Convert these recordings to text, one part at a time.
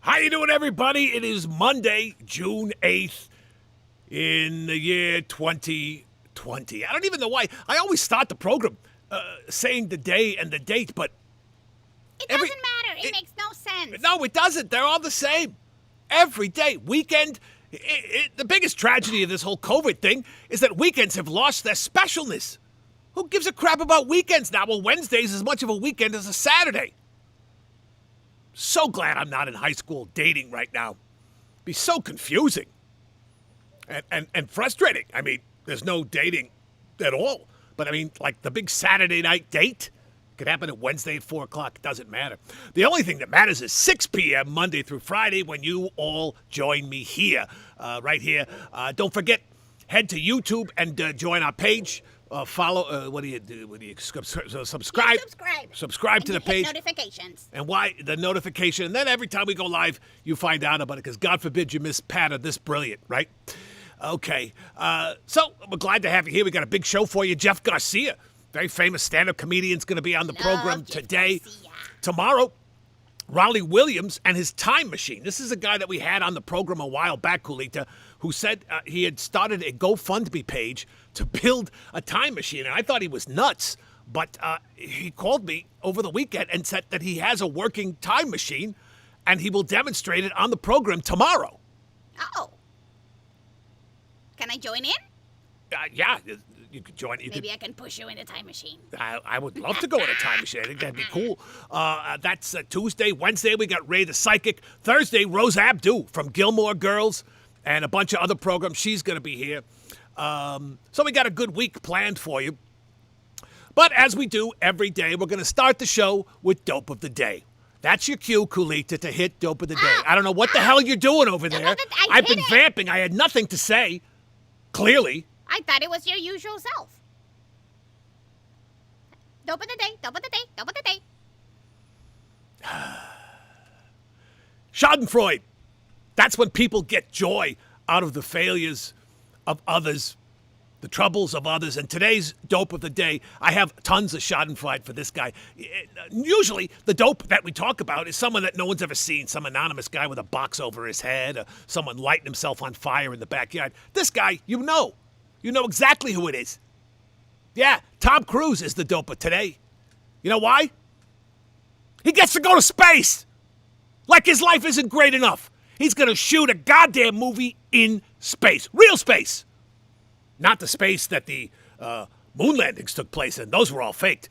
How you doing, everybody? It is Monday, June 8th in the year 2020. I don't even know why. I always start the program saying the day and the date, but It doesn't matter. It makes no sense. no, it doesn't. They're all the same. Every day. Weekend. The biggest tragedy of this whole COVID thing is that weekends have lost their specialness. Who gives a crap about weekends now? Well, Wednesday's as much of a weekend as a Saturday. So glad I'm not in high school dating right now. Be so confusing and frustrating. I mean, there's no dating at all. But I mean, like the big Saturday night date could happen at Wednesday at 4 o'clock. It doesn't matter. The only thing that matters is 6 p.m. Monday through Friday when you all join me here, right here. Don't forget, head to YouTube and join our page. Follow. What do you do? Subscribe. Subscribe to the page. Notifications. And why the notification? And then every time we go live, you find out about it. Because God forbid you miss Pat or this brilliant, right? Okay. So we're glad to have you here. We got a big show for you. Jeff Garcia, very famous stand-up comedian, is going to be on the program today. Tomorrow, Raleigh Williams and his time machine. This is a guy that we had on the program a while back, Kulita, who said he had started a GoFundMe page to build a time machine. And I thought he was nuts, but he called me over the weekend and said that he has a working time machine and he will demonstrate it on the program tomorrow. Oh. Can I join in? Yeah, you could join. Maybe I can push you in the time machine. I would love to go in a time machine. I think that'd be cool. That's Tuesday. Wednesday, we got Ray the Psychic. Thursday, Rose Abdu from Gilmore Girls and a bunch of other programs. She's going to be here. So we got a good week planned for you. But as we do every day, we're going to start the show with Dope of the Day. That's your cue, Kulita, to hit Dope of the Day. I don't know what the hell you're doing over there. I've been vamping. I had nothing to say. Clearly. I thought it was your usual self. Dope of the day, dope of the day, dope of the day. Schadenfreude. That's when people get joy out of the failures of others, the troubles of others. And today's Dope of the Day, I have tons of Schadenfreude for this guy. Usually, the dope that we talk about is someone that no one's ever seen, some anonymous guy with a box over his head, or someone lighting himself on fire in the backyard. This guy, you know. You know exactly who it is. Yeah, Tom Cruise is the dope of today. You know why? He gets to go to space. Like his life isn't great enough. He's going to shoot a goddamn movie in space. Real space. Not the space that the moon landings took place in. Those were all faked.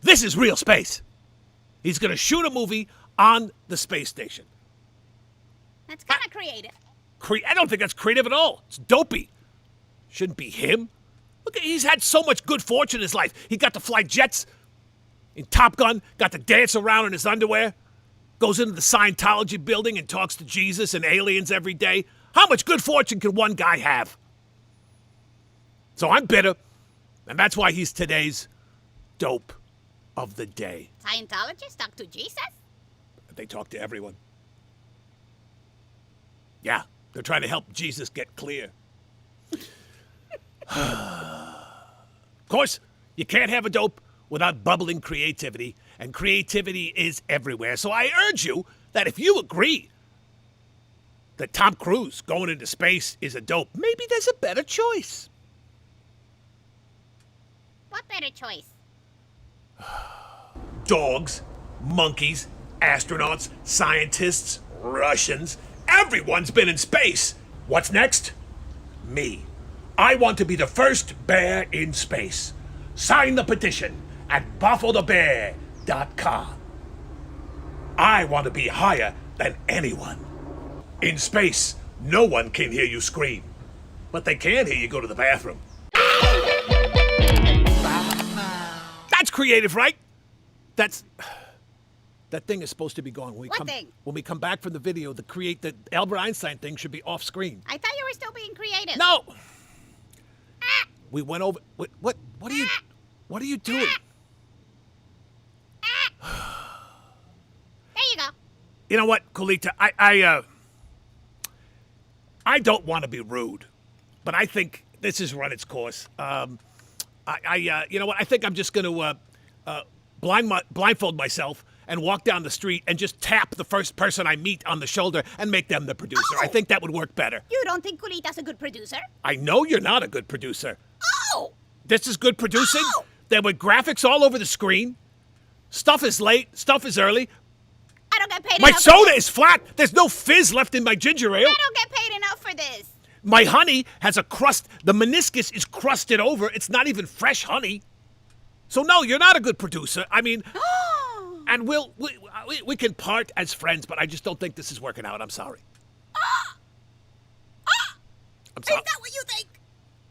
This is real space. He's going to shoot a movie on the space station. That's kind of creative. I don't think that's creative at all. It's dopey. Shouldn't be him. Look, he's had so much good fortune in his life. He got to fly jets in Top Gun, got to dance around in his underwear, goes into the Scientology building and talks to Jesus and aliens every day. How much good fortune can one guy have? So I'm bitter, and that's why he's today's Dope of the Day. Scientologists talk to Jesus? They talk to everyone. Yeah, they're trying to help Jesus get clear. Of course, you can't have a dope without bubbling creativity, and creativity is everywhere. So I urge you that if you agree that Tom Cruise going into space is a dope, maybe there's a better choice. What better choice? Dogs, monkeys, astronauts, scientists, Russians, everyone's been in space. What's next? Me. I want to be the first bear in space. Sign the petition at boffothebear.com. I want to be higher than anyone. In space, no one can hear you scream. But they can hear you go to the bathroom. That's creative, right? That thing is supposed to be gone. When we come back from the video, the Albert Einstein thing should be off screen. I thought you were still being creative. No. We went over. What are you doing? There you go. You know what, Kulita? I don't want to be rude, but I think this has run its course. You know what? I think I'm just going to blindfold myself and walk down the street and just tap the first person I meet on the shoulder and make them the producer. Oh. I think that would work better. You don't think Kulita's a good producer? I know you're not a good producer. Oh! This is good producing. Oh. There were graphics all over the screen. Stuff is late. Stuff is early. I don't get paid My enough soda for this. is flat. There's no fizz left in my ginger ale. I don't get paid enough for this. My honey has a crust. The meniscus is crusted over. It's not even fresh honey. So no, you're not a good producer. I mean, and we can part as friends, but I just don't think this is working out. I'm sorry. I'm Is sorry. that what you think?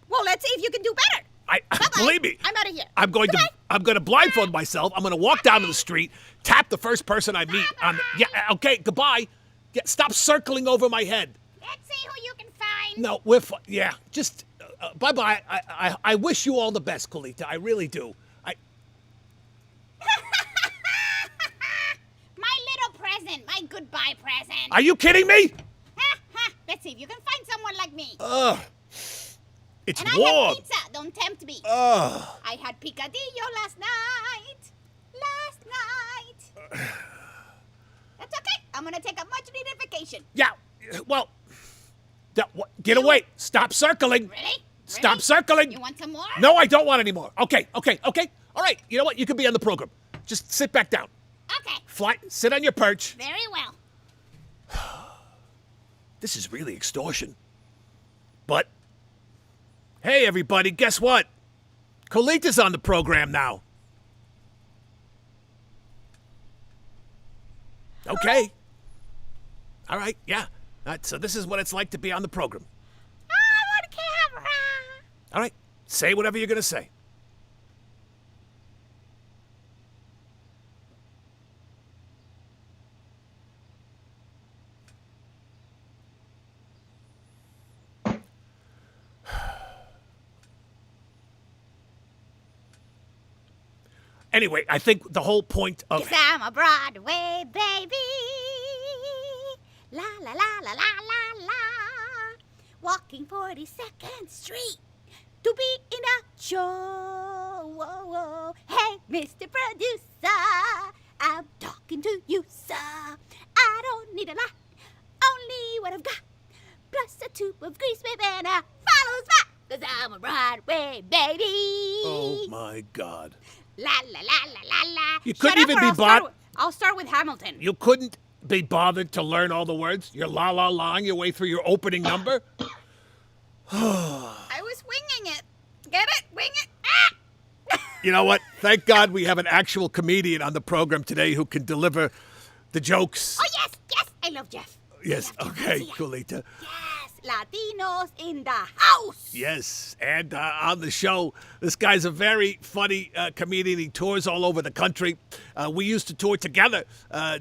Well, let's see if you can do better. Bye-bye. Believe me. I'm out of here. I'm going to blindfold myself. I'm going to walk down to the street, tap the first person I meet on the, yeah, okay, goodbye. Yeah, stop circling over my head. Let's see who you can find. No, yeah, just bye-bye. I wish you all the best, Kulita. I really do. My little present. My goodbye present. Are you kidding me? Let's see if you can find someone like me. It's And I warm. had pizza. Don't tempt me. I had picadillo last night. That's okay. I'm going to take a much-needed vacation. Yeah, well, get away. Stop circling. Really? Stop circling. You want some more? No, I don't want any more. Okay. All right, you know what? You can be on the program. Just sit back down. Okay. Sit on your perch. Very well. This is really extortion. But, hey, everybody, guess what? Colita's on the program now. Okay. All right, yeah. So this is what it's like to be on the program. I want camera. All right, say whatever you're going to say. Anyway, I think the whole point of... 'Cause I'm a Broadway baby. La la la la la la la. Walking 42nd Street to be in a show. Whoa, whoa. Hey, Mr. Producer, I'm talking to you, sir. I don't need a lot, only what I've got. Plus a tube of grease, baby, and a follows back. 'Cause I'm a Broadway baby. Oh, my God. La la la la la la. You couldn't Shut up even or be I'll start with Hamilton. You couldn't be bothered to learn all the words? You're la-la-laing your way through your opening number? I was winging it. Get it? Wing it. Ah! You know what? Thank God we have an actual comedian on the program today who can deliver the jokes. Oh, yes, yes. I love Jeff. Yes, I love Jeff okay, Garcia. Kulita. Yes, Latinos in the house. Yes, and on the show, this guy's a very funny comedian. He tours all over the country. We used to tour together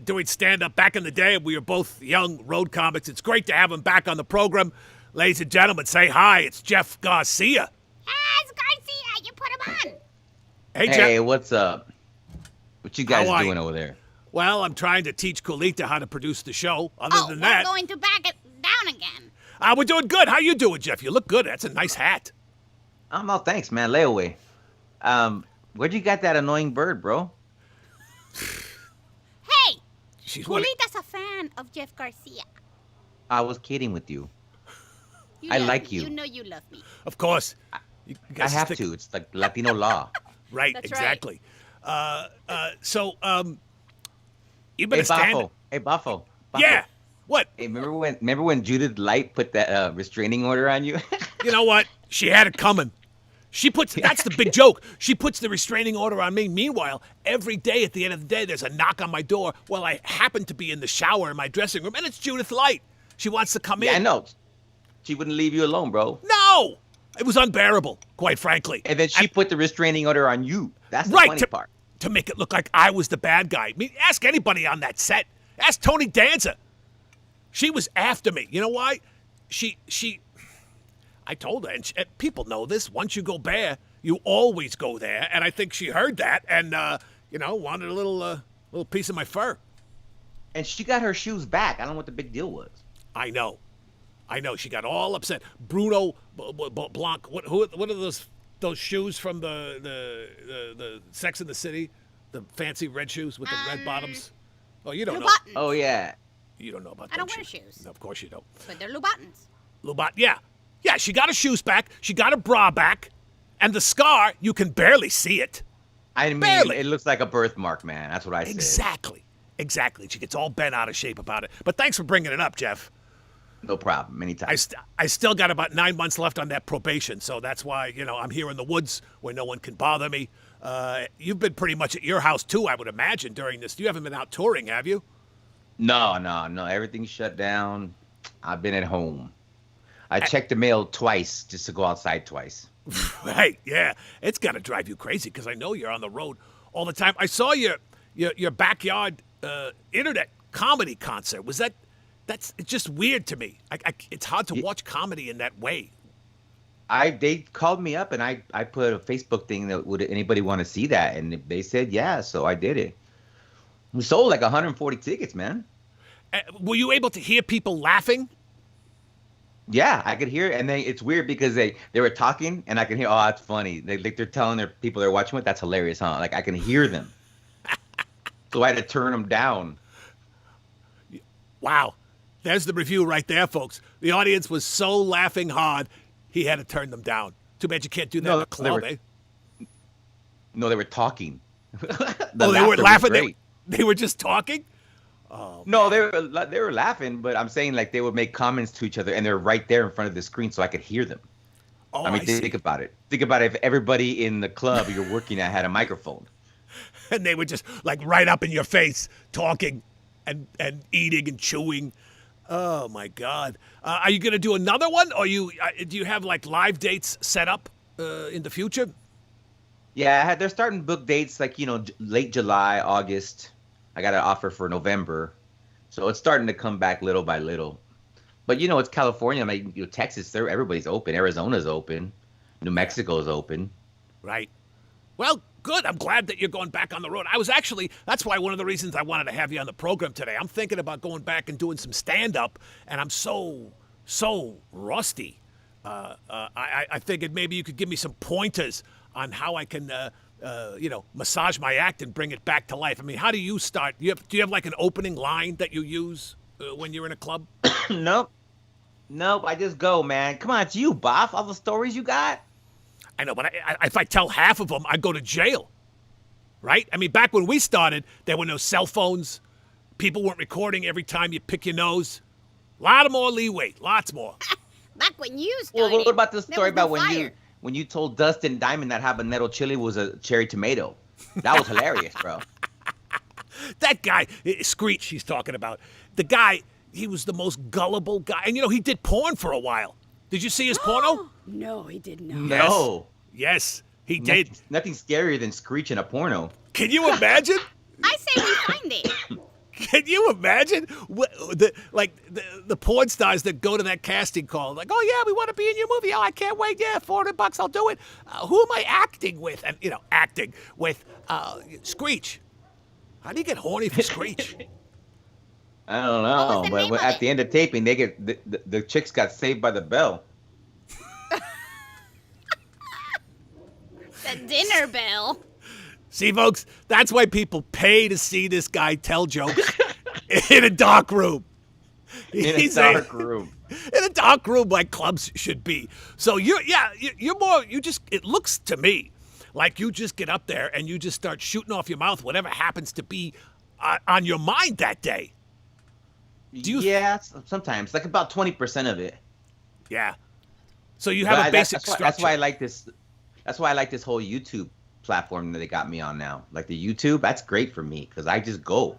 doing stand-up back in the day. We were both young road comics. It's great to have him back on the program. Ladies and gentlemen, say hi. It's Jeff Garcia. Yes, Garcia, you put him on. Hey, Hey, Jeff. what's up? What you guys How are doing you? over there? Well, I'm trying to teach Kulita how to produce the show. Other Oh, than we're that, going to back it down again. we're doing good. How you doing, Jeff? You look good. That's a nice hat. Oh, thanks, man. Layaway. Where'd you got that annoying bird, bro? Hey, She's one. Julita's a fan of Jeff Garcia. I was kidding with you. You I love like me. you. You know you love me. Of course. You I guys have stick- to. It's like Latino law. Right, That's exactly. So, you've been Hey, a stand. Boffo. Hey, Boffo. Boffo. Yeah. What? Hey, remember when Judith Light put that restraining order on you? You know what? She had it coming. That's the big joke. She puts the restraining order on me. Meanwhile, every day at the end of the day, there's a knock on my door. Well, I happen to be in the shower in my dressing room, and it's Judith Light. She wants to come Yeah, I in. know. She wouldn't leave you alone, bro. No! It was unbearable, quite frankly. And then she put the restraining order on you. That's the Right, funny part. to make it look like I was the bad guy. I mean, ask anybody on that set. Ask Tony Danza. She was after me. You know why? I told her, and people know this. Once you go bare, you always go there. And I think she heard that and, wanted a little piece of my fur. And she got her shoes back. I don't know what the big deal was. I know. She got all upset. Bruno Blanc. What are those shoes from the Sex and the City? The fancy red shoes with the red bottoms. Oh, you don't know. Louboutins. Oh yeah. You don't know about I them don't wear shoes. No, of course you don't. But they're Louboutins. Lubot, yeah. Yeah, she got her shoes back. She got her bra back. And the scar, you can barely see it. I mean, Barely. it looks like a birthmark, man. That's what I said. Exactly. She gets all bent out of shape about it. But thanks for bringing it up, Jeff. No problem. Anytime. I still got about 9 months left on that probation, so that's why, I'm here in the woods where no one can bother me. You've been pretty much at your house, too, I would imagine, during this. You haven't been out touring, have you? No. Everything's shut down. I've been at home. I checked the mail twice just to go outside twice. Right, yeah. It's got to drive you crazy because I know you're on the road all the time. I saw your backyard internet comedy concert. It's just weird to me. It's hard to watch comedy in that way. They called me up and I put a Facebook thing that would anybody want to see that, and they said yeah, so I did it. We sold like 140 tickets, man. Were you able to hear people laughing? Yeah, I could hear it, and it's weird because they were talking, and I can hear, oh, that's funny. They're telling their people they're watching with, that's hilarious, huh? Like I can hear them, so I had to turn them down. Wow, there's the review right there, folks. The audience was so laughing hard, he had to turn them down. Too bad you can't do that in a club, eh? No, they were talking. They weren't laughing. They were just talking. Oh, no, they were laughing, but I'm saying like they would make comments to each other, and they're right there in front of the screen, so I could hear them. Oh, I mean, think about it. Think about it if everybody in the club you're working at had a microphone. And they were just like right up in your face, talking and eating and chewing. Oh my God! Are you gonna do another one, or do you have like live dates set up in the future? Yeah, they're starting to book dates like late July, August. I got an offer for November, so it's starting to come back little by little. But it's California, like Texas. Everybody's open. Arizona's open. New Mexico's open. Right. Well, good. I'm glad that you're going back on the road. That's why one of the reasons I wanted to have you on the program today. I'm thinking about going back and doing some stand-up, and I'm so rusty. I figured maybe you could give me some pointers on how I can, massage my act and bring it back to life. I mean, how do you start? Do you have like an opening line that you use when you're in a club? Nope. I just go, man. Come on, it's you, Boff. All the stories you got. I know, but if I tell half of them, I go to jail. Right? I mean, back when we started, there were no cell phones. People weren't recording every time you pick your nose. A lot more leeway. Lots more. Back when you started. Well, what about the story about fire. when you told Dustin Diamond that habanero chili was a cherry tomato? That was hilarious, bro. That guy, Screech, he's talking about. The guy, he was the most gullible guy. And, he did porn for a while. Did you see his porno? No, he did not. No. Yes, he did. Nothing scarier than Screech in a porno. Can you imagine? I say we find it. Can you imagine the porn stars that go to that casting call? Like, oh, yeah, we want to be in your movie. Oh, I can't wait. Yeah, $400, I'll do it. Who am I acting with? And, acting with Screech. How do you get horny for Screech? I don't know, but at the end of taping, they get the chicks got saved by the bell. The dinner bell. See, folks, that's why people pay to see this guy tell jokes in a dark room. In a dark room. In a dark room like clubs should be. So it looks to me like you just get up there and you just start shooting off your mouth whatever happens to be on your mind that day. Yeah, sometimes, like about 20% of it. Yeah. So you have a basic structure. That's why I like this. That's why I like this whole YouTube platform that they got me on now. Like the YouTube, that's great for me because I just go.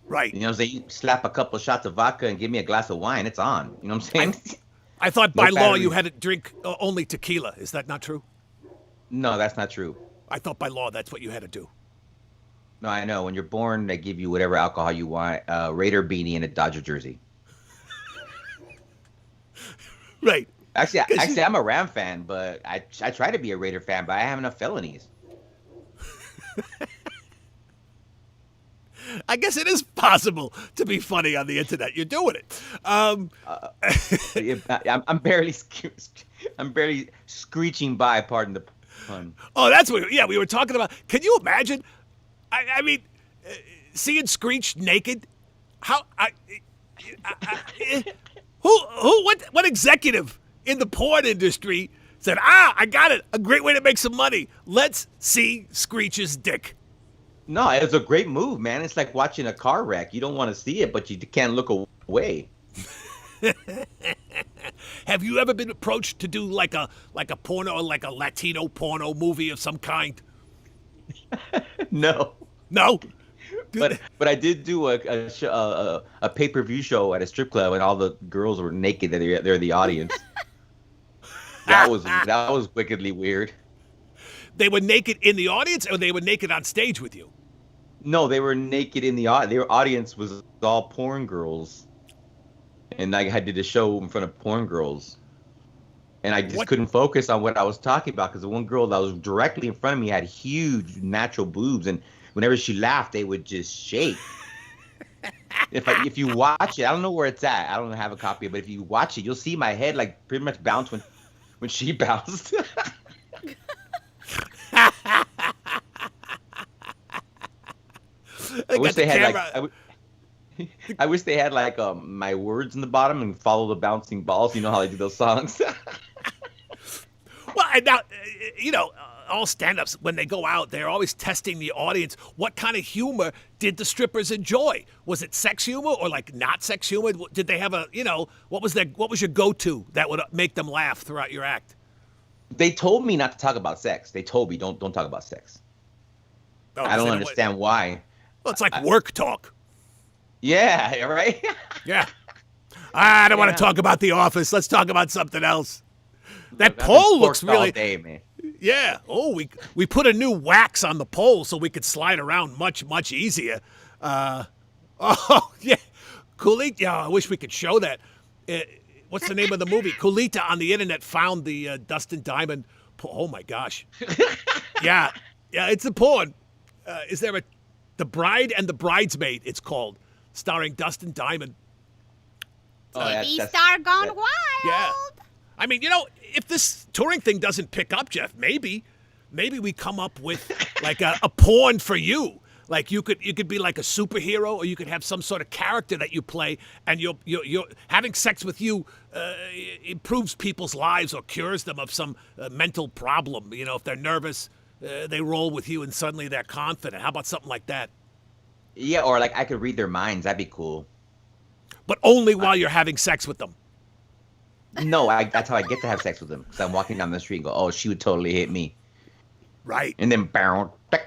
Right. They slap a couple of shots of vodka and give me a glass of wine. It's on. You know what I'm saying? I thought by law you had to drink only tequila. Is that not true? No, that's not true. I thought by law that's what you had to do. No, I know. When you're born, they give you whatever alcohol you want. Raider beanie and a Dodger jersey. Right. Actually, I'm a Ram fan, but I try to be a Raider fan, but I have enough felonies. I guess it is possible to be funny on the internet. You're doing it. I'm barely screeching by. Pardon the pun. Oh, that's what. Yeah, we were talking about. Can you imagine I mean, seeing Screech naked, how? What executive in the porn industry said, I got it, a great way to make some money. Let's see Screech's dick. No, it's a great move, man. It's like watching a car wreck. You don't want to see it, but you can't look away. Have you ever been approached to do like a porno, like a Latino porno movie of some kind? No. No. But I did do a pay-per-view show at a strip club, and all the girls were naked. They're the audience. That was wickedly weird. They were naked in the audience, or they were naked on stage with you? No, they were naked in the audience. Their audience was all porn girls, and I did a show in front of porn girls, and I just couldn't focus on what I was talking about because the one girl that was directly in front of me had huge natural boobs, and whenever she laughed, they would just shake. If you watch it, I don't know where it's at. I don't have a copy, but if you watch it, you'll see my head like pretty much bounce when she bounced. I wish they had I wish they had like my words in the bottom and follow the bouncing balls. You know how they do those songs. Well, and now, all stand-ups, when they go out, they're always testing the audience. What kind of humor did the strippers enjoy? Was it sex humor or like not sex humor? Did they have what was your go-to that would make them laugh throughout your act? They told me not to talk about sex. They told me don't talk about sex. Oh, I don't understand why. Well, it's like work talk. Yeah, right? Yeah. I don't want to talk about The Office. Let's talk about something else. That pole looks really... all day, man. Yeah. Oh, we put a new wax on the pole so we could slide around much, much easier. Oh, yeah. Kulita. Yeah, I wish we could show that. What's the name of the movie? Kulita on the internet found the Dustin Diamond. Oh, my gosh. Yeah. Yeah, it's a porn. Is there The Bride and the Bridesmaid, it's called, starring Dustin Diamond. TV star gone wild. Yeah. I mean, if this touring thing doesn't pick up, Jeff, maybe we come up with like a porn for you. Like you could be like a superhero, or you could have some sort of character that you play, and you're having sex with you improves people's lives or cures them of some mental problem. If they're nervous, they roll with you, and suddenly they're confident. How about something like that? Yeah, or like I could read their minds. That'd be cool. But only while you're having sex with them. No, that's how I get to have sex with them. Because I'm walking down the street and go, oh, she would totally hit me. Right. And then, bow. What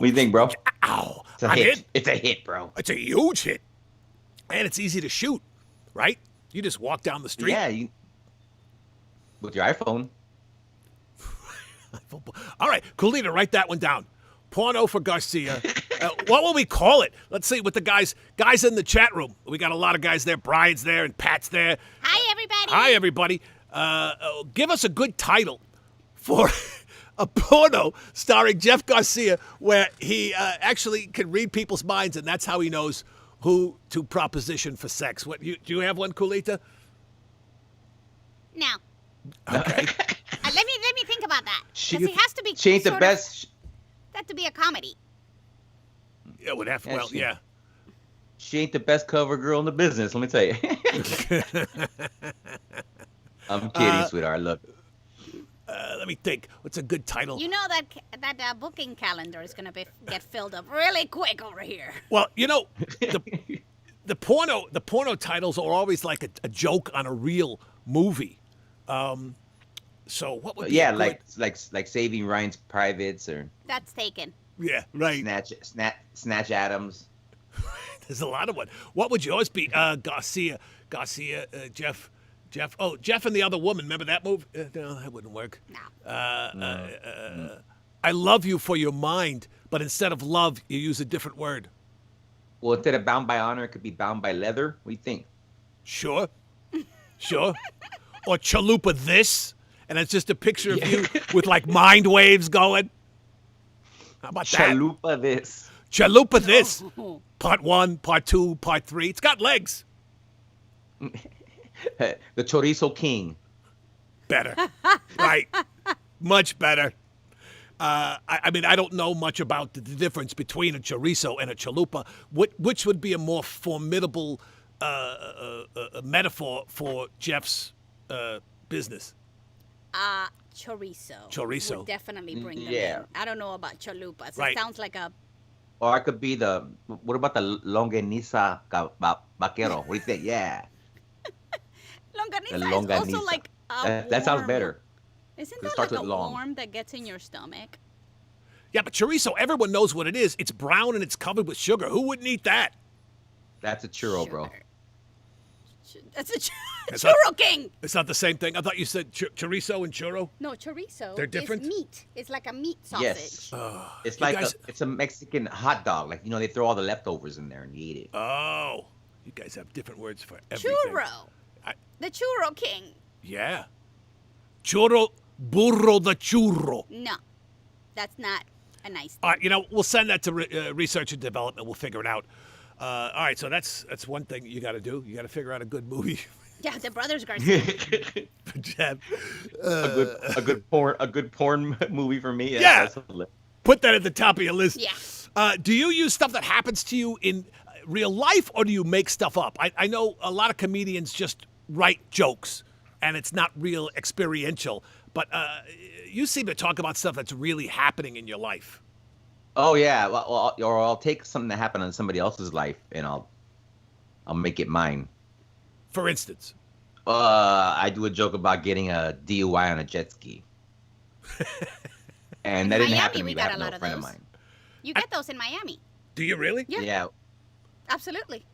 do you think, bro? Ow. It's a hit. It's a hit, bro. It's a huge hit. And it's easy to shoot, right? You just walk down the street. Yeah, with your iPhone. All right, Kulita, write that one down. Porno for Garcia. What will we call it? Let's see, with the guys in the chat room. We got a lot of guys there. Brian's there and Pat's there. Hi, everybody. Hi, everybody. Give us a good title for a porno starring Jeff Garcia where he actually can read people's minds, and that's how he knows who to proposition for sex. Do you have one, Kulita? No. Okay. Let me think about that. Because he has to be. She ain't the best. That to be a comedy. Yeah, would have. Well, yeah. She ain't the best cover girl in the business. Let me tell you. I'm kidding, sweetheart. I love it. Let me think. What's a good title? You know that booking calendar is gonna get filled up really quick over here. Well, the porno titles are always like a joke on a real movie. So what would be like Saving Ryan's Privates or That's Taken. Yeah, right. Snatch Adams. There's a lot of one. What would yours be? Garcia, Jeff. Oh, Jeff and the Other Woman. Remember that movie? No, that wouldn't work. No. I love you for your mind, but instead of love, you use a different word. Well, instead of Bound by Honor, it could be Bound by Leather. What do you think? Sure. Or Chalupa this, and it's just a picture of you with like mind waves going. How about that? Chalupa this. Chalupa this. Part 1, part 2, part 3. It's got legs. The Chorizo King. Better. Right. Much better. I mean, I don't know much about the difference between a chorizo and a chalupa. Which would be a more formidable metaphor for Jeff's business? Chorizo. Chorizo. Would definitely bring them Yeah. in. I don't know about chalupas. Right. It sounds like a Or I could be what about the longaniza vaquero? What do you think? Yeah. longaniza. The Is also longaniza. like a That sounds worm. better. Isn't It that starts like a with long. worm that gets in your stomach? Yeah, but chorizo, everyone knows what it is. It's brown and it's covered with sugar. Who wouldn't eat that? That's a churro, bro. Sugar. That's a It's churro not- king. It's not the same thing. I thought you said chorizo and churro. No, chorizo. They're different? Is meat. It's like a meat sausage. Yes. It's You like guys- it's a Mexican hot dog. Like, they throw all the leftovers in there and you eat it. Oh, you guys have different words for everything. Churro. I- The churro king. Yeah. Churro, burro the churro. No, that's not a nice All thing. right, we'll send that to research and development. We'll figure it out. All right, so that's one thing you got to do. You got to figure out a good movie Yeah, the Brothers Garcia. for Jeff. a good porn movie for me. Yeah. That's a li- Put that at the top of your list. Yeah. Do you use stuff that happens to you in real life, or do you make stuff up? I know a lot of comedians just write jokes, and it's not real experiential. But you seem to talk about stuff that's really happening in your life. Oh yeah. Or I'll take something that happened in somebody else's life and I'll make it mine. For instance, I do a joke about getting a DUI on a jet ski. And that In didn't Miami, happen to we me, but got I a have no lot of friend of those. mine. You get those in Miami. do you really? Yeah. Yeah. Absolutely.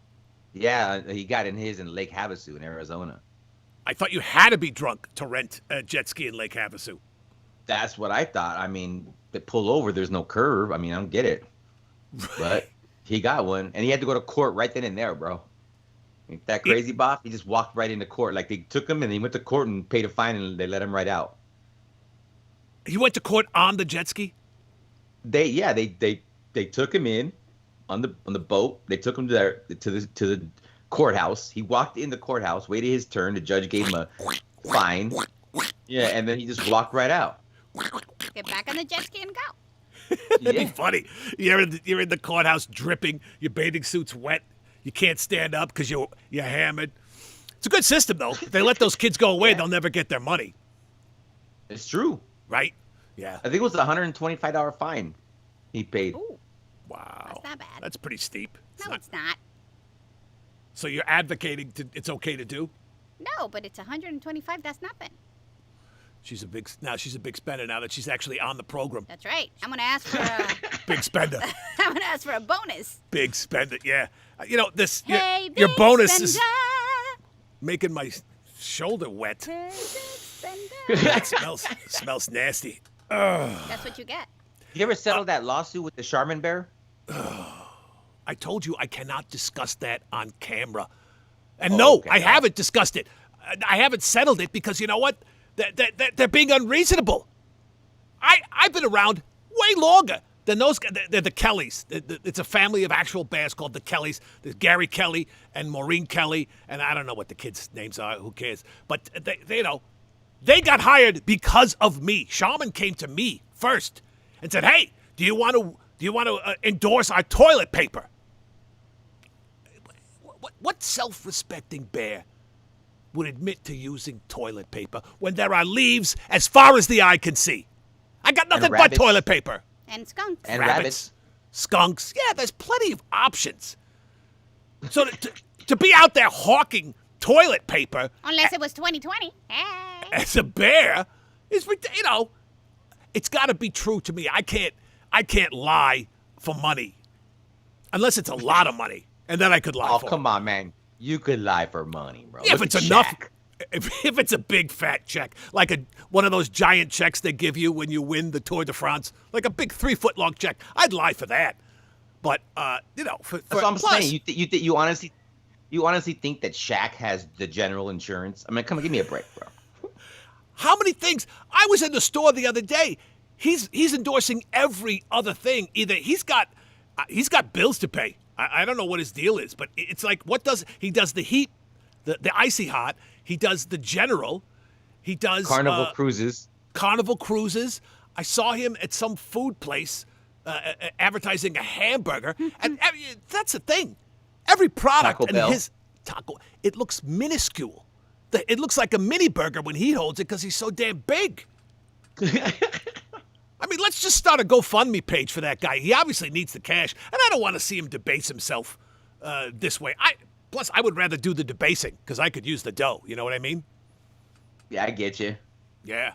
Yeah, he got in his in Lake Havasu in Arizona. I thought you had to be drunk to rent a jet ski in Lake Havasu. That's what I thought. I mean, they pull over, there's no curve. I mean, I don't get it. But he got one, and he had to go to court right then and there, bro. Ain't that crazy, Boff? He just walked right into court. Like, they took him, and he went to court and paid a fine, and they let him right out. You went to court on the jet ski? They took him in on the boat. They took him to the courthouse. He walked in the courthouse, waited his turn. The judge gave him a fine. Yeah, and then he just walked right out. Get back on the jet ski and go. That'd be Yeah. funny. You're in the courthouse dripping. Your bathing suit's wet. You can't stand up because you're hammered. It's a good system, though. If they let those kids go away, Yeah. they'll never get their money, It's true. right? Yeah. I think it was a $125 fine he paid. Ooh, Wow. That's not bad. That's pretty steep. no, it's not. So you're advocating it's okay to do? No, but it's 125. That's nothing. She's a big spender now that she's actually on the program. That's right. I'm gonna ask for a. Big spender. I'm gonna ask for a bonus. Big spender. Yeah. This Hey, your big bonus is spender. making my shoulder wet. Hey, big spender. That smells nasty. That's what you get. You ever settled that lawsuit with the Charmin bear? I told you I cannot discuss that on camera. And no, okay. I haven't discussed it. I haven't settled it because you know what? They're being unreasonable. I've been around way longer than those guys. They're the Kellys. It's a family of actual bears called the Kellys. There's Gary Kelly and Maureen Kelly, and I don't know what the kids' names are. Who cares? But they got hired because of me. Shaman came to me first and said, "Hey, do you want to endorse our toilet paper?" What self-respecting bear would admit to using toilet paper when there are leaves as far as the eye can see? I got nothing but rabbits. toilet paper. And skunks. And rabbits. Skunks. Yeah, there's plenty of options. So to be out there hawking toilet paper Unless it was 2020. Hey. as a bear is, it's got to be true to me. I can't lie for money unless it's a lot of money, and then I could lie Oh, for it. come on, man. You could lie for money, bro. If Look it's at enough, Shaq. if it's a big fat check, like one of those giant checks they give you when you win the Tour de France, like a big 3-foot long check, I'd lie for that. But for That's what I'm plus, saying. You honestly think that Shaq has the general insurance? I mean, come on, give me a break, bro. how many things? I was in the store the other day. He's endorsing every other thing. Either he's got bills to pay. I don't know what his deal is, but it's like he does the heat, the icy hot. He does the general. He does Carnival cruises. Carnival cruises. I saw him at some food place advertising a hamburger, and that's the thing. Every product Taco and Bell. his taco, it looks minuscule. It looks like a mini burger when he holds it because he's so damn big. I mean, let's just start a GoFundMe page for that guy. He obviously needs the cash, and I don't want to see him debase himself this way. Plus, I would rather do the debasing because I could use the dough. You know what I mean? Yeah, I get you. Yeah.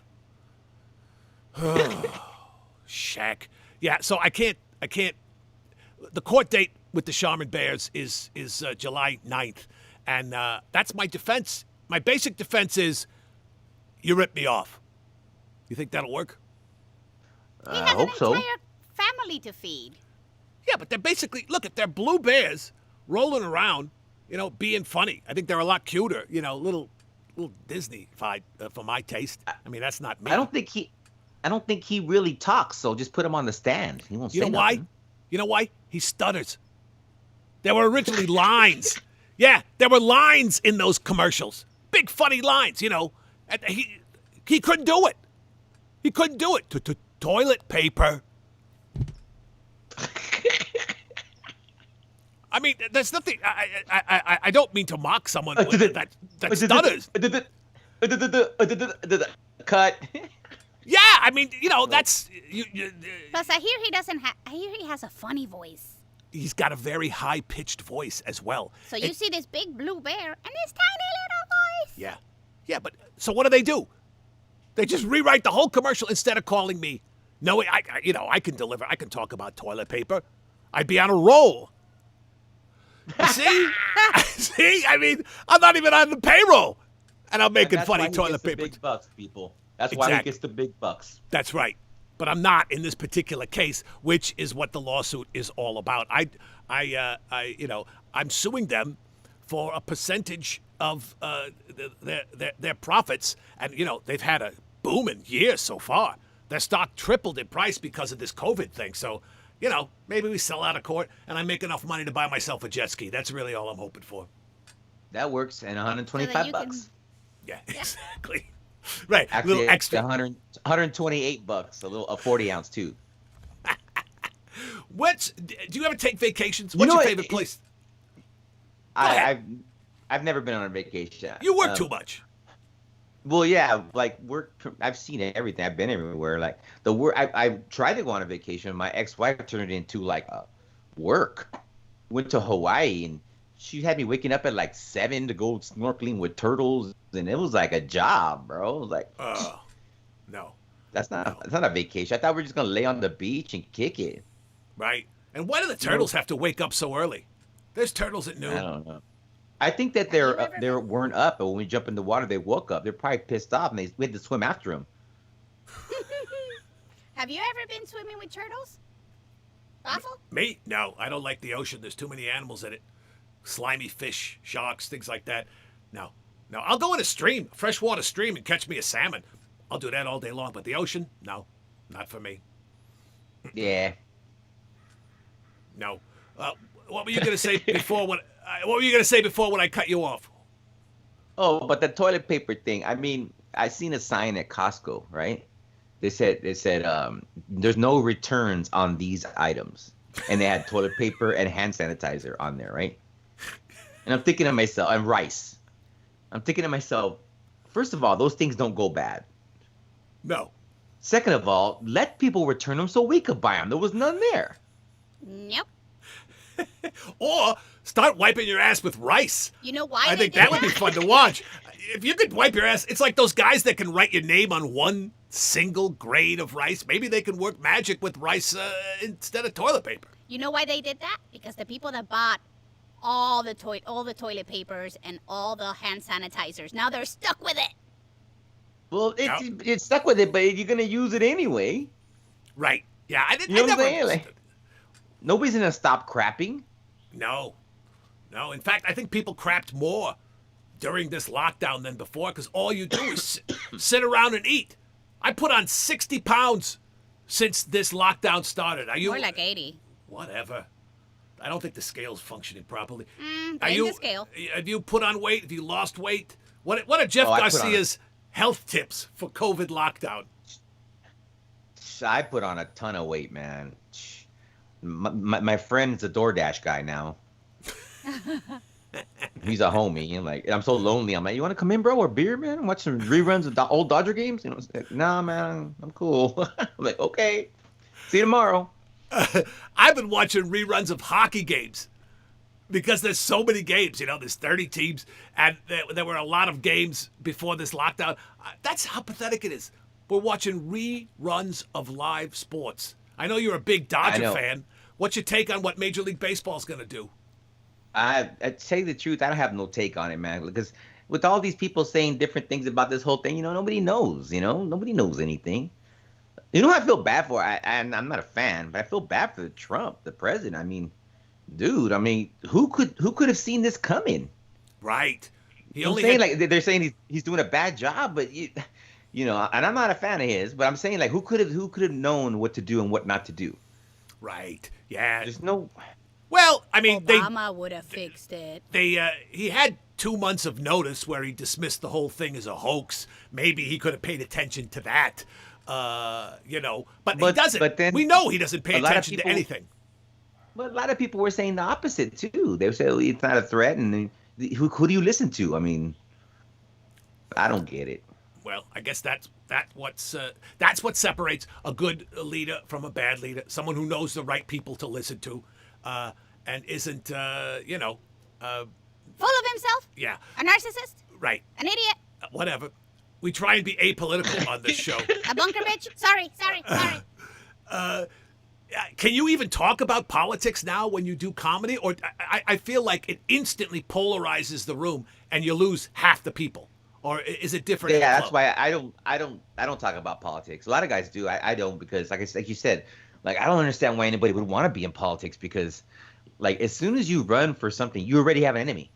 Shaq. Yeah. So I can't. The court date with the Charmin Bears is July 9th, and that's my defense. My basic defense is, you ripped me off. You think that'll work? He I has an hope so. entire family to feed. Yeah, but they're basically, look, if they're blue bears rolling around, being funny. I think they're a lot cuter, little Disney-fied for my taste. I mean, that's not me. I don't think he really talks. So just put him on the stand. He won't say You know why? nothing. You know why? He stutters. There were originally lines. Yeah, there were lines in those commercials. Big funny lines, And he couldn't do it. He couldn't do it. Toilet paper. I mean, there's nothing. I don't mean to mock someone that stutters. Cut. Yeah, I mean, that's. Plus, I hear he has a funny voice. He's got a very high pitched voice as well. So you see this big blue bear and this tiny little voice. Yeah. Yeah, but so what do? They just rewrite the whole commercial instead of calling me. No, I can deliver. I can talk about toilet paper. I'd be on a roll. See? See? I mean, I'm not even on the payroll. And I'm making funny toilet paper. Big bucks, people. That's why he gets the big bucks. That's right. But I'm not in this particular case, which is what the lawsuit is all about. I'm suing them for a percentage of their profits, and they've had a booming year so far. Their stock tripled in price because of this COVID thing. So, maybe we sell out of court, and I make enough money to buy myself a jet ski. That's really all I'm hoping for. That works, and 125 So that bucks. Yeah, exactly. Right, Actually, little extra. 128 bucks, a 40-ounce too. Do you ever take vacations? What's your favorite place? I've never been on a vacation. You work too much. Well, yeah, like work. I've seen everything. I've been everywhere. Like the work. I tried to go on a vacation. My ex-wife turned it into like work. Went to Hawaii and she had me waking up at like 7 to go snorkeling with turtles, and it was like a job, bro. It was like, no, that's not a vacation. I thought we were just gonna lay on the beach and kick it. Right. And why do the turtles have to wake up so early? There's turtles at noon. I don't know. I think that they weren't up, but when we jump in the water, they woke up. They're probably pissed off, and we had to swim after them. Have you ever been swimming with turtles? Boffo? Me? No, I don't like the ocean. There's too many animals in it. Slimy fish, sharks, things like that. No. I'll go in a stream, a freshwater stream, and catch me a salmon. I'll do that all day long. But the ocean? No, not for me. Yeah. No. What were you gonna say before? What were you gonna say before when I cut you off? Oh, but the toilet paper thing. I mean, I seen a sign at Costco, right? They said there's no returns on these items, and they had toilet paper and hand sanitizer on there, right? And I'm thinking to myself, and rice. I'm thinking to myself, first of all, those things don't go bad. No. Second of all, let people return them so we could buy them. There was none there. Nope. Or start wiping your ass with rice. You know why? I think that would be fun to watch. If you could wipe your ass, it's like those guys that can write your name on one single grain of rice. Maybe they can work magic with rice instead of toilet paper. You know why they did that? Because the people that bought all the toilet papers and all the hand sanitizers, now they're stuck with it. Well, it's stuck with it, but you're gonna use it anyway. Right. Yeah. I You know what I'm never saying? understood. Nobody's gonna stop crapping. No. In fact, I think people crapped more during this lockdown than before because all you do is sit around and eat. I put on 60 pounds since this lockdown started. Are you? More like 80. Whatever. I don't think the scale's functioning properly. The scale. Have you put on weight? Have you lost weight? What are Jeff I put on- Garcia's health tips for COVID lockdown? I put on a ton of weight, man. My friend's a DoorDash guy now. He's a homie, and like I'm so lonely. I'm like, you want to come in, bro, or beer, man? Watch some reruns of the old Dodger games. You know, it's like, nah, man, I'm cool. I'm like, okay, see you tomorrow. I've been watching reruns of hockey games because there's so many games. You know, there's 30 teams, and there were a lot of games before this lockdown. That's how pathetic it is. We're watching reruns of live sports. I know you're a big Dodger fan. What's your take on what Major League Baseball is going to do? I tell you the truth, I don't have no take on it, man, because with all these people saying different things about this whole thing, you know, nobody knows. You know, nobody knows anything. You know, I feel bad for. I'm not a fan, but I feel bad for Trump, the president. I mean, dude. I mean, who could have seen this coming? Right. Like they're saying he's doing a bad job, but you know, and I'm not a fan of his, but I'm saying like who could have known what to do and what not to do? Right. Yeah. There's no. Well, I mean, Obama would have fixed it. He had 2 months of notice where he dismissed the whole thing as a hoax. Maybe he could have paid attention to that. You know, but he doesn't. But then we know he doesn't pay attention to anything. But a lot of people were saying the opposite too. They said it's not a threat, and who do you listen to? I mean, I don't get it. Well, I guess that's what separates a good leader from a bad leader. Someone who knows the right people to listen to, and isn't you know, full of himself. Yeah. A narcissist. Right. An idiot. Whatever. We try and be apolitical on this show. A bunker bitch. Sorry. Can you even talk about politics now when you do comedy? Or I feel like it instantly polarizes the room and you lose half the people. Or is it different? Yeah, that's why I don't talk about politics. A lot of guys do. I don't, because like you said, like I don't understand why anybody would want to be in politics, because like as soon as you run for something, you already have an enemy.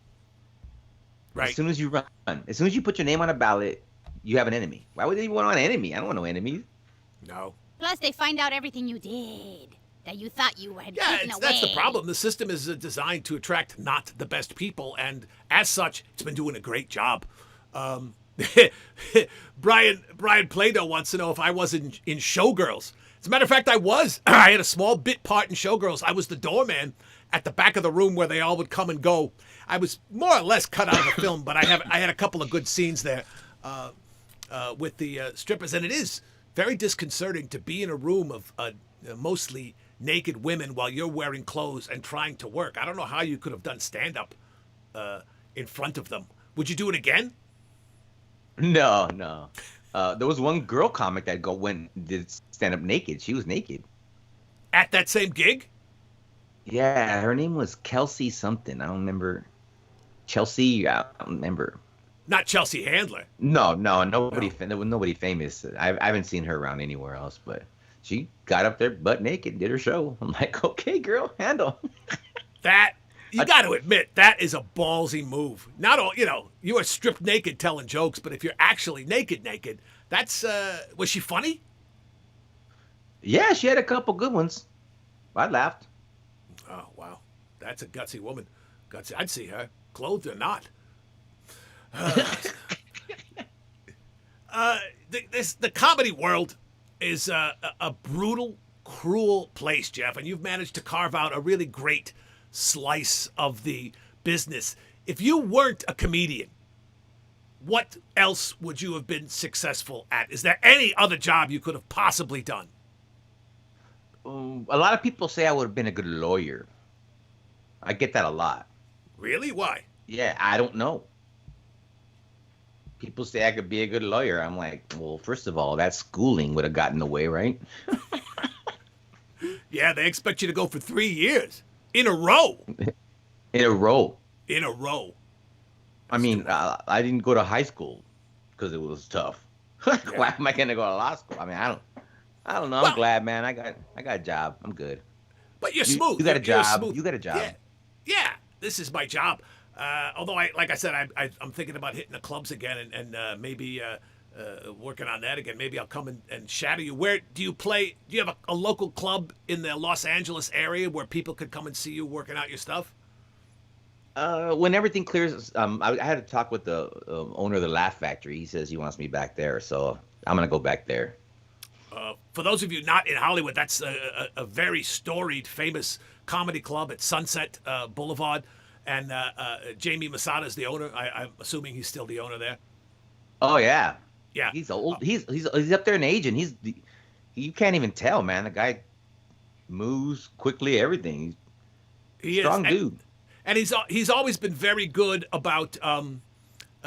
Right. As soon as you run, as soon as you put your name on a ballot, you have an enemy. Why would they want an enemy? I don't want no enemies. No. Plus, they find out everything you did that you thought you had taken away. That's the problem. The system is designed to attract not the best people, and as such, it's been doing a great job. Brian Plato wants to know if I was in Showgirls. As a matter of fact, I was. I had a small bit part in Showgirls. I was the doorman at the back of the room where they all would come and go. I was more or less cut out of the film, but I had a couple of good scenes there with the strippers, and it is very disconcerting to be in a room of mostly naked women while you're wearing clothes and trying to work. I don't know how you could have done stand-up in front of them. Would you do it again? No. There was one girl comic that went and did stand-up naked. She was naked. At that same gig? Yeah, her name was Kelsey something. I don't remember. Chelsea, I don't remember. Not Chelsea Handler. No, nobody. There was nobody famous. I haven't seen her around anywhere else, but she got up there butt naked, did her show. I'm like, okay, girl, handle. That you got to admit, that is a ballsy move. Not all, you know, you are stripped naked telling jokes, but if you're actually naked, that's was she funny? Yeah, she had a couple good ones. I laughed. Oh wow, that's a gutsy woman. Gutsy. I'd see her, clothed or not. The comedy world is a brutal, cruel place, Jeff, and you've managed to carve out a really great slice of the business. If you weren't a comedian, what else would you have been successful at? Is there any other job you could have possibly done? A lot of people say I would have been a good lawyer. I get that a lot. Really? Why? Yeah, I don't know. People say I could be a good lawyer. I'm like, well, first of all, that schooling would have gotten in the way, right? Yeah, they expect you to go for 3 years in a row. In a row. In a row. I mean, I didn't go to high school because it was tough. Why am I gonna go to law school? I mean, I don't know. I'm glad, man. I got a job. I'm good. But you're smooth. You got a job. Smooth. You got a job. Yeah. This is my job. Although, like I said, I'm thinking about hitting the clubs again and maybe working on that again. Maybe I'll come and shadow you. Where do you play? Do you have a local club in the Los Angeles area where people could come and see you working out your stuff? When everything clears, I had to talk with the owner of the Laugh Factory. He says he wants me back there, so I'm gonna go back there. For those of you not in Hollywood, that's a very storied, famous comedy club at Sunset Boulevard. And Jamie Masada is the owner. I'm assuming he's still the owner there. Oh yeah. Yeah. He's old. He's up there in age, and you can't even tell, man. The guy moves quickly. Everything. He Strong is. dude. And he's always been very good about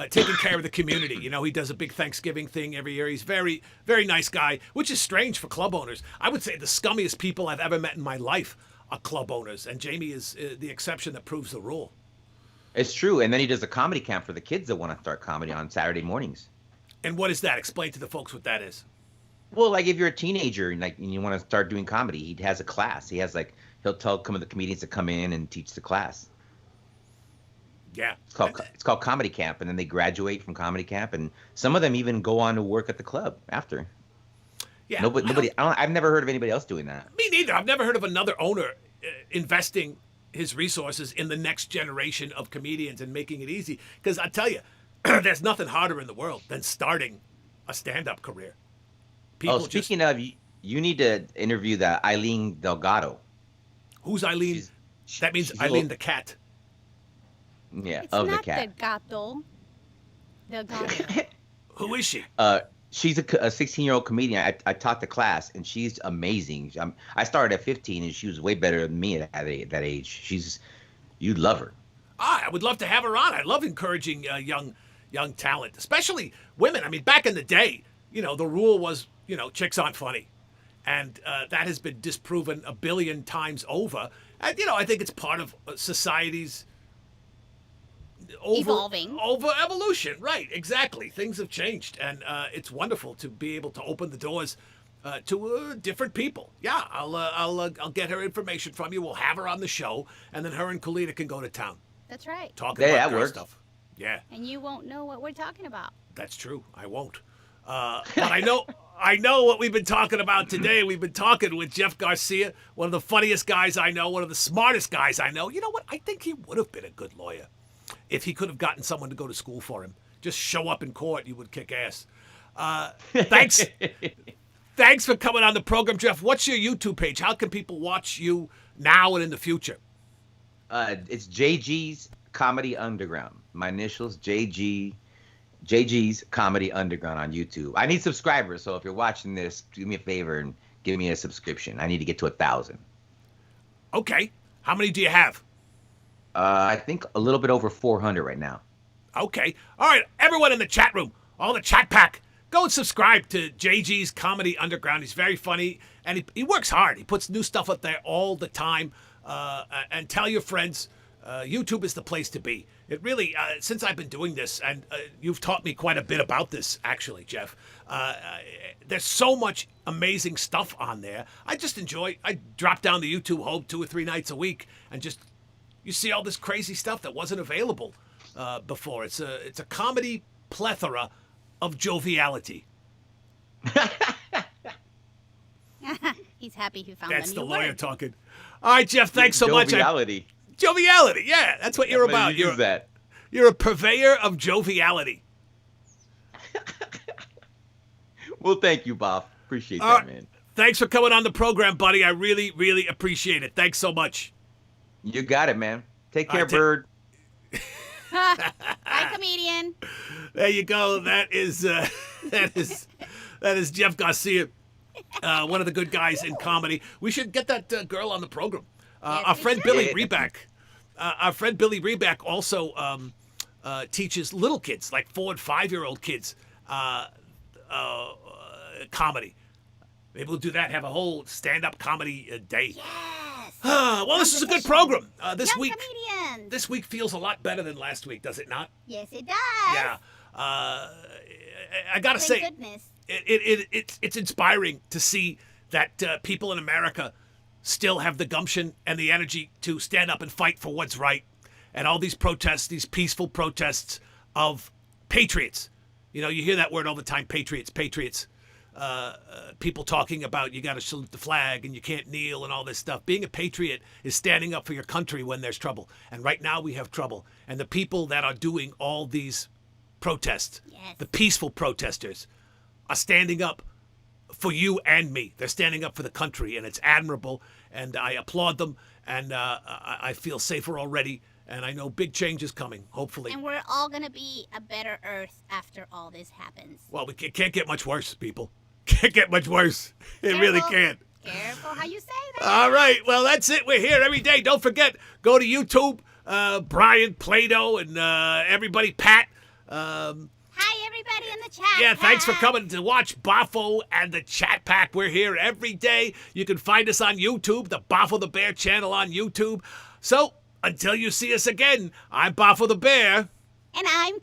taking care of the community. You know, he does a big Thanksgiving thing every year. He's very, very nice guy, which is strange for club owners. I would say the scummiest people I've ever met in my life are club owners, and Jamie is the exception that proves the rule. It's true. And then he does a comedy camp for the kids that want to start comedy on Saturday mornings. And what is that? Explain to the folks what that is. Well, like if you're a teenager and you want to start doing comedy, he has a class. He'll tell some of the comedians to come in and teach the class. Yeah. It's called comedy camp, and then they graduate from comedy camp, and some of them even go on to work at the club after. Yeah. I've never heard of anybody else doing that. Me neither. I've never heard of another owner investing his resources in the next generation of comedians and making it easy. Because I tell you, there's nothing harder in the world than starting a stand-up career. Speaking of, you need to interview that Eileen Delgado. Who's Eileen? That means Eileen the cat. Yeah, It's of not the cat. the gato. The gato. Who is she? She's a 16-year-old comedian. I taught the class, and she's amazing. I started at 15, and she was way better than me at that age. You'd love her. I would love to have her on. I love encouraging young talent, especially women. I mean, back in the day, the rule was, chicks aren't funny. And that has been disproven a billion times over. And, I think it's part of society's Evolving. Over evolution. Right, exactly. Things have changed. And it's wonderful to be able to open the doors to different people. Yeah, I'll get her information from you. We'll have her on the show. And then her and Kalita can go to town. That's right. Talk about that girl works. stuff. Yeah. And you won't know what we're talking about. That's true. I won't. But I know what we've been talking about today. We've been talking with Jeff Garcia, one of the funniest guys I know, one of the smartest guys I know. You know what? I think he would have been a good lawyer if he could have gotten someone to go to school for him. Just show up in court, you would kick ass. Thanks. Thanks for coming on the program, Jeff. What's your YouTube page? How can people watch you now and in the future? It's JG's Comedy Underground. My initials, JG's Comedy Underground on YouTube. I need subscribers, so if you're watching this, do me a favor and give me a subscription. I need to get to 1,000. Okay. How many do you have? I think a little bit over 400 right now. Okay. All right. Everyone in the chat room, all the chat pack, go and subscribe to JG's Comedy Underground. He's very funny, and he works hard. He puts new stuff up there all the time. And tell your friends, YouTube is the place to be. It really, since I've been doing this, and you've taught me quite a bit about this, actually, Jeff, there's so much amazing stuff on there. I drop down the YouTube home 2 or 3 nights a week, and you see all this crazy stuff that wasn't available before. It's a comedy plethora of joviality. He's happy he found That's a the new lawyer word. talking. All right, Jeff, thanks so much. Joviality. Joviality, yeah, that's what you're about. Use that. You're a purveyor of joviality. Well, thank you, Bob. Appreciate that, man. Thanks for coming on the program, buddy. I really, really appreciate it. Thanks so much. You got it, man. Take care, All right, Bird. Bye, comedian. There you go. That is Jeff Garcia, one of the good guys in comedy. We should get that girl on the program. Yes, Our we friend should. Billy Reback. Our friend Billy Reback also teaches little kids, like 4 and 5-year-old kids, comedy. Maybe we'll do that. Have a whole stand-up comedy day. Yes. Well, this is a good program. This Young week. comedians. This week feels a lot better than last week, does it not? Yes, it does. Yeah. I gotta Thank say, goodness. it's inspiring to see that people in America still have the gumption and the energy to stand up and fight for what's right. And all these protests, these peaceful protests of patriots. You hear that word all the time, patriots. People talking about you got to salute the flag and you can't kneel and all this stuff. Being a patriot is standing up for your country when there's trouble. And right now we have trouble. And the people that are doing all these protests, Yes. the peaceful protesters, are standing up for you and me. They're standing up for the country, and it's admirable, and I applaud them, and I feel safer already, and I know big change is coming, hopefully. And we're all going to be a better Earth after all this happens. Well, we can't get much worse, people. Can't get much worse. It really can't. Careful how you say that. All right, well, that's it. We're here every day. Don't forget, go to YouTube, Brian, Plato, and everybody, Pat. Hi, everybody in the chat. Yeah, thanks for coming to watch Boffo and the Chat Pack. We're here every day. You can find us on YouTube, the Boffo the Bear channel on YouTube. So, until you see us again, I'm Boffo the Bear. And I'm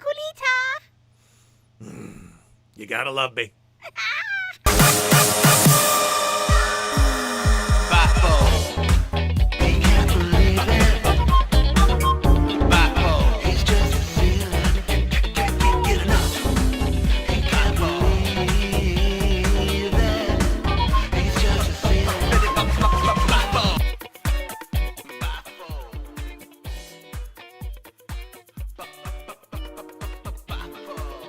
Kulita. You gotta love me.